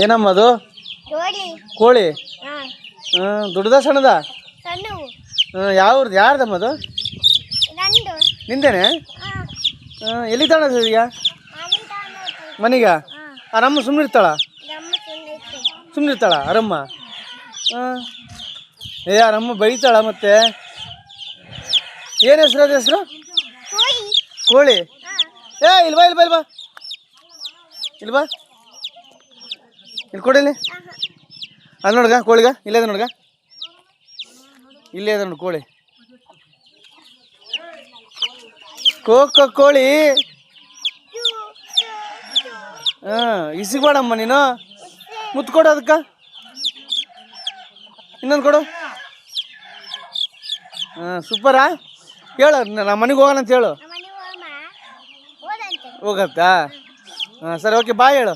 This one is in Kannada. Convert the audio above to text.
ಏನಮ್ಮ ಅದು? ಕೋಳಿ. ದೊಡ್ಡದ ಸಣ್ಣದ? ಯಾವ್ದು ಯಾರ್ದಮ್ಮ ಅದು? ನಿಂದೇನೆ? ಎಲ್ಲಿ ತಗೊಂಡ ಈಗ ಮನೆಗ? ಆರಮ್ಮ ಸುಮ್ಮನೆ ಇರ್ತಾಳ? ಸುಮ್ಮನೆ ಇರ್ತಾಳ ಆರಮ್ಮ? ಆರಮ್ಮ ಬೈತಾಳ ಮತ್ತೆ. ಏನು ಹೆಸರು? ಅದು ಹೆಸರು ಕೋಳಿ. ಇಲ್ವಾ ಇಲ್ವಾ ಇಲ್ವಾ ಇಲ್ವಾ ಇಲ್ಲಿ ಕೊಡಿಲಿ. ಅಲ್ಲಿ ನೋಡ್ಗ ಕೋಳಿಗ ಇಲ್ಲೇ ಅದ ನೋಡ್ಗ, ಇಲ್ಲೇ ಅದ ನೋಡಿ ಕೋಳಿ. ಕೋಕೋ ಕೋಳಿ. ಇಸಿಬೇಡಮ್ಮ ನೀನು. ಮುತ್ತು ಕೊಡು ಅದಕ್ಕೆ, ಇನ್ನೊಂದು ಕೊಡು. ಸೂಪರಾ. ಹೇಳು ನಮ್ಮ ಮನೆಗೆ ಹೋಗೋಣ ಅಂತ ಹೇಳು. ಹೋಗತ್ತಾ? ಸರಿ ಓಕೆ ಬಾಯ್ ಹೇಳು.